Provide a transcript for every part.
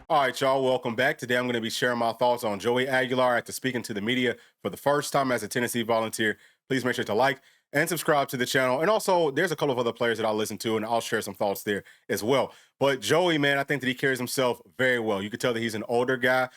All right, y'all, welcome back. Today I'm going to be sharing my thoughts on Joey Aguilar after speaking to the media for the first time as a Tennessee Volunteer. Please make sure to like and subscribe to the channel. And also, there's a couple of other players that I'll listen to, and I'll share some thoughts there as well. But Joey, man, I think that he carries himself very well. You can tell that he's an older guy.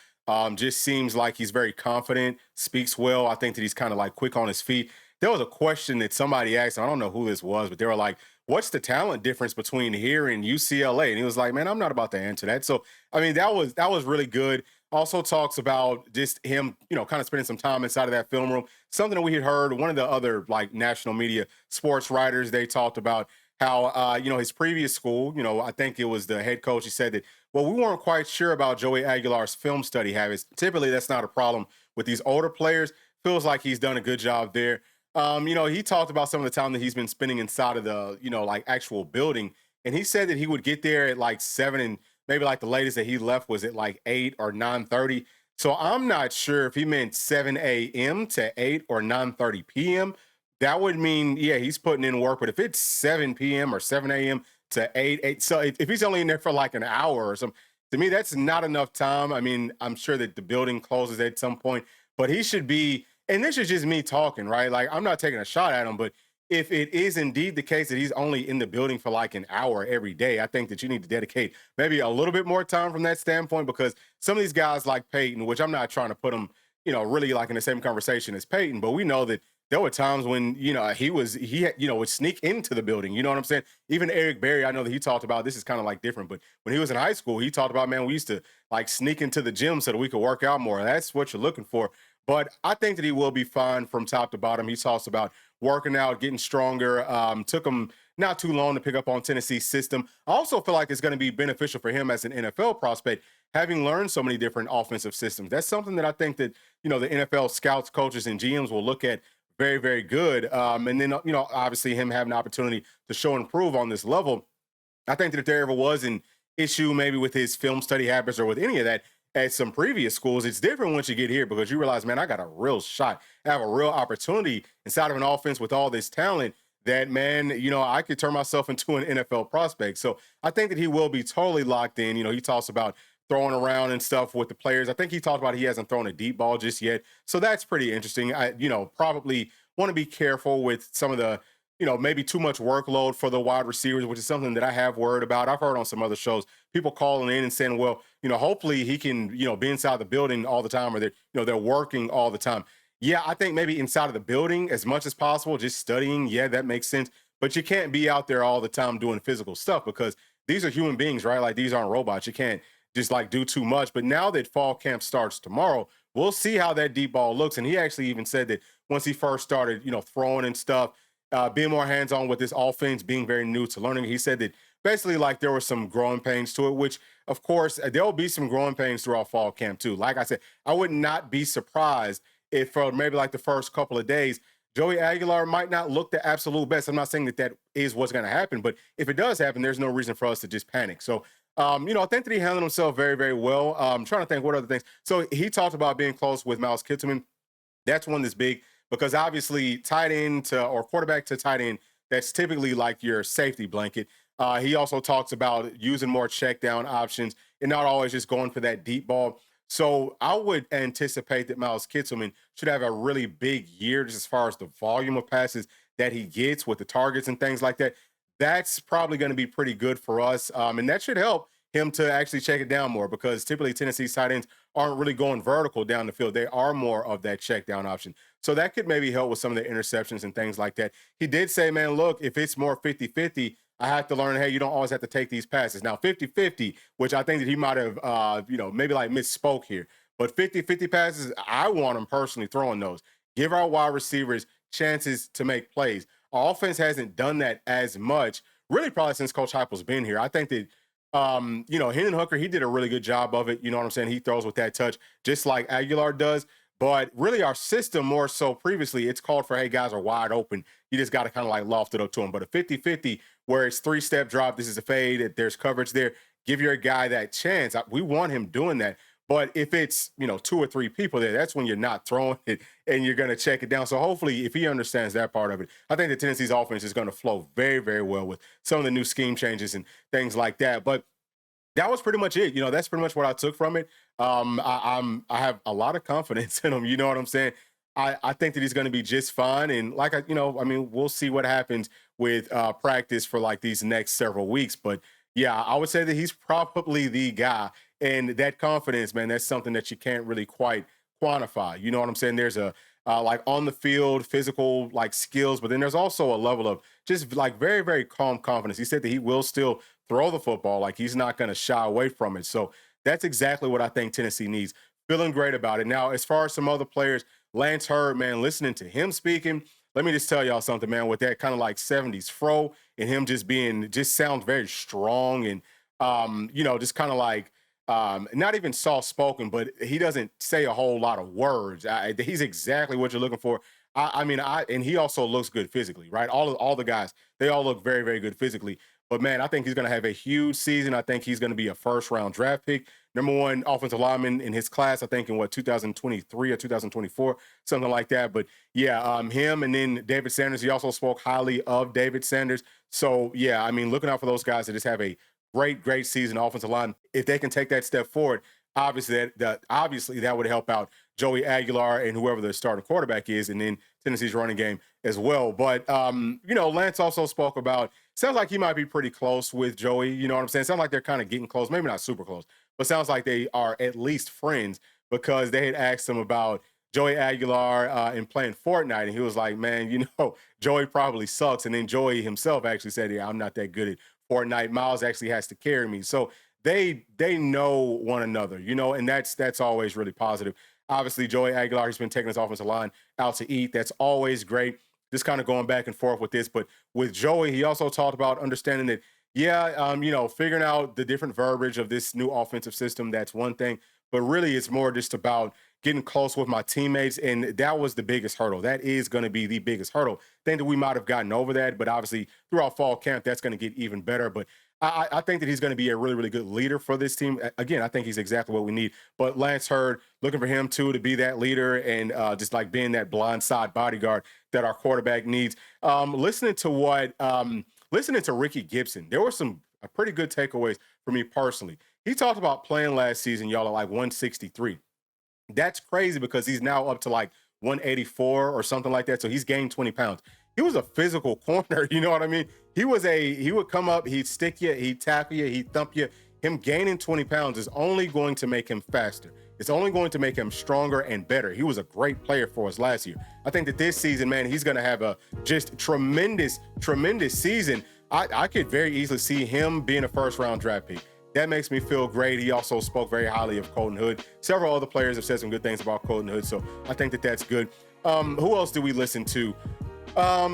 Just seems like he's very confident, speaks well. I think that he's kind of like quick on his feet. There was a question that somebody asked, I don't know who this was, but they were like, what's the talent difference between here and UCLA? And he was like, man, I'm not about to answer that. So I mean, that was really good. Also talks about just him, kind of spending some time inside of that film room. Something that we had heard. One of the other like national media sports writers, they talked about how his previous school, I think it was the head coach. He said that, well, we weren't quite sure about Joey Aguilar's film study habits. Typically, that's not a problem with these older players. Feels like he's done a good job there. He talked about some of the time that he's been spending inside of the, like actual building. And he said that he would get there at like 7 and maybe like the latest that he left was at like 8 or 9:30. So I'm not sure if he meant 7 a.m. to 8 or 9:30 p.m. That would mean, yeah, he's putting in work. But if it's 7 p.m. or 7 a.m. to 8, so if he's only in there for like an hour or something, to me, that's not enough time. I mean, I'm sure that the building closes at some point, but he should be, and this is just me talking, right? Like, I'm not taking a shot at him, but if it is indeed the case that he's only in the building for like an hour every day, I think that you need to dedicate maybe a little bit more time from that standpoint because some of these guys like Peyton, which I'm not trying to put him, really like in the same conversation as Peyton, but we know that there were times when, would sneak into the building. You know what I'm saying? Even Eric Berry, I know that he talked about this is kind of like different, but when he was in high school, he talked about, man, we used to like sneak into the gym so that we could work out more. That's what you're looking for. But I think that he will be fine from top to bottom. He talks about working out, getting stronger. Took him not too long to pick up on Tennessee's system. I also feel like it's going to be beneficial for him as an NFL prospect, having learned so many different offensive systems. That's something that I think that, the NFL scouts, coaches, and GMs will look at very, very good. And then, obviously him having an opportunity to show and prove on this level. I think that if there ever was an issue maybe with his film study habits or with any of that at some previous schools, it's different once you get here because you realize, man, I got a real shot. I have a real opportunity inside of an offense with all this talent that, man, I could turn myself into an NFL prospect. So I think that he will be totally locked in. He talks about throwing around and stuff with the players. I think he talked about he hasn't thrown a deep ball just yet. So that's pretty interesting. Probably want to be careful with some of the maybe too much workload for the wide receivers, which is something that I have worried about. I've heard on some other shows people calling in and saying, well, hopefully he can, be inside the building all the time or they're working all the time. Yeah, I think maybe inside of the building as much as possible, just studying. Yeah, that makes sense. But you can't be out there all the time doing physical stuff because these are human beings, right? Like these aren't robots. You can't just like do too much. But now that fall camp starts tomorrow, we'll see how that deep ball looks. And he actually even said that once he first started, throwing and stuff, being more hands-on with this offense, being very new to learning. He said that basically like there were some growing pains to it, which of course there'll be some growing pains throughout fall camp too. Like I said, I would not be surprised if for maybe like the first couple of days, Joey Aguilar might not look the absolute best. I'm not saying that that is what's going to happen, but if it does happen, there's no reason for us to just panic. So, I think that he handled himself very, very well. I'm trying to think what other things. So he talked about being close with Miles Kitman. That's one that's big because obviously tight end to or quarterback to tight end, that's typically like your safety blanket. He also talks about using more check down options and not always just going for that deep ball. So I would anticipate that Miles Kitselman should have a really big year just as far as the volume of passes that he gets with the targets and things like that. That's probably going to be pretty good for us. And that should help him to actually check it down more because typically Tennessee's tight ends aren't really going vertical down the field. They are more of that check down option. So that could maybe help with some of the interceptions and things like that. He did say, man, look, if it's more 50-50, I have to learn, hey, you don't always have to take these passes. Now, 50-50, which I think that he might have, maybe like misspoke here. But 50-50 passes, I want him personally throwing those. Give our wide receivers chances to make plays. Our offense hasn't done that as much, really probably since Coach Heupel's been here. I think that Hendon Hooker, he did a really good job of it. You know what I'm saying? He throws with that touch, just like Aguilar does. But really, our system more so previously, it's called for, hey, guys are wide open. You just got to kind of like loft it up to them. But a 50-50, where it's three-step drop, this is a fade, there's coverage there, give your guy that chance. We want him doing that. But if it's, two or three people there, that's when you're not throwing it and you're going to check it down. So hopefully, if he understands that part of it, I think the Tennessee's offense is going to flow very, very well with some of the new scheme changes and things like that. But That was pretty much it. That's pretty much what I took from it. I have a lot of confidence in him. You know what I'm saying? I think that he's going to be just fine. And like I mean, we'll see what happens with practice for like these next several weeks. But yeah, I would say that he's probably the guy. And that confidence, man, that's something that you can't really quite quantify. You know what I'm saying? There's a like on the field physical like skills, but then there's also a level of just like very, very calm confidence. He said that he will still throw the football, like he's not going to shy away from it. So that's exactly what I think Tennessee needs. Feeling great about it. Now, as far as some other players, Lance Herdman, listening to him speaking, let me just tell y'all something, man, with that kind of like 70s fro and him just sounds very strong and just kind of like not even soft spoken, but he doesn't say a whole lot of words. He's exactly what you're looking for. And he also looks good physically, right? All the guys, they all look very, very good physically. But man, I think he's going to have a huge season. I think he's going to be a first round draft pick, number one offensive lineman in his class. I think in 2023 or 2024, something like that. But yeah, him and then David Sanders. He also spoke highly of David Sanders. So yeah, I mean, looking out for those guys that just have a great, great season offensive line. If they can take that step forward, obviously that would help out Joey Aguilar and whoever the starting quarterback is, and then Tennessee's running game as well. But Lance also spoke about, sounds like he might be pretty close with Joey. You know what I'm saying? Sounds like they're kind of getting close, maybe not super close, but sounds like they are at least friends because they had asked him about Joey Aguilar and playing Fortnite, and he was like, "Man, Joey probably sucks." And then Joey himself actually said, "Yeah, I'm not that good at Fortnite. Miles actually has to carry me." So they know one another, and that's always really positive. Obviously, Joey Aguilar, he's been taking his offensive line out to eat. That's always great. Just kind of going back and forth with this. But with Joey, he also talked about understanding that, yeah, figuring out the different verbiage of this new offensive system, that's one thing. But really, it's more just about getting close with my teammates. And that was the biggest hurdle. That is going to be the biggest hurdle. Think that we might have gotten over that. But obviously, throughout fall camp, that's going to get even better. But I think that he's going to be a really, really good leader for this team. Again, I think he's exactly what we need. But Lance Hurd, looking for him too to be that leader and just like being that blindside bodyguard that our quarterback needs. Listening to Ricky Gibson, there were some pretty good takeaways for me personally. He talked about playing last season, y'all, at like 163. That's crazy because he's now up to like 184 or something like that. So he's gained 20 pounds. He was a physical corner. You know what I mean? He would come up, he'd stick you, he'd tackle you, he'd thump you. Him gaining 20 pounds is only going to make him faster. It's only going to make him stronger and better. He was a great player for us last year. I think that this season, man, he's going to have a just tremendous, tremendous season. I could very easily see him being a first round draft pick. That makes me feel great. He also spoke very highly of Colton Hood. Several other players have said some good things about Colton Hood, so I think that that's good. Who else do we listen to?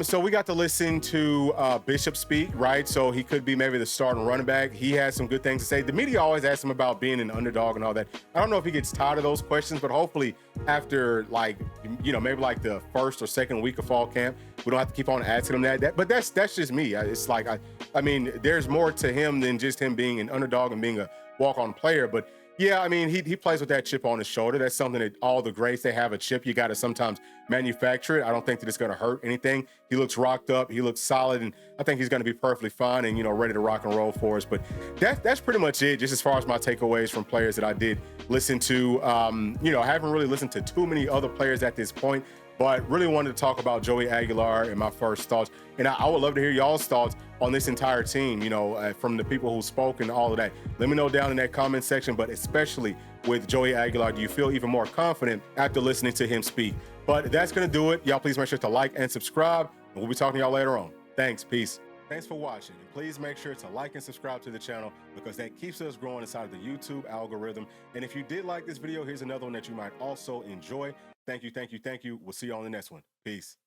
So we got to listen to Bishop speak, right? So he could be maybe the starting running back. He has some good things to say. The media always asks him about being an underdog and all that. I don't know if he gets tired of those questions, but hopefully after maybe like the first or second week of fall camp, we don't have to keep on asking him that. But that's just me. It's like, I mean, there's more to him than just him being an underdog and being a walk-on player. But yeah, I mean, he plays with that chip on his shoulder. That's something that all the greats, they have a chip. You got to sometimes manufacture it. I don't think that it's going to hurt anything. He looks rocked up. He looks solid. And I think he's going to be perfectly fine and, ready to rock and roll for us. But that's pretty much it, just as far as my takeaways from players that I did listen to. I haven't really listened to too many other players at this point, but really wanted to talk about Joey Aguilar and my first thoughts. And I would love to hear y'all's thoughts on this entire team, from the people who spoke and all of that. Let me know down in that comment section, but especially with Joey Aguilar, do you feel even more confident after listening to him speak? But that's going to do it. Y'all please make sure to like and subscribe, and we'll be talking to y'all later on. Thanks. Peace. Thanks for watching. And please make sure to like and subscribe to the channel because that keeps us growing inside the YouTube algorithm. And if you did like this video, here's another one that you might also enjoy. Thank you, thank you, thank you. We'll see you on the next one. Peace.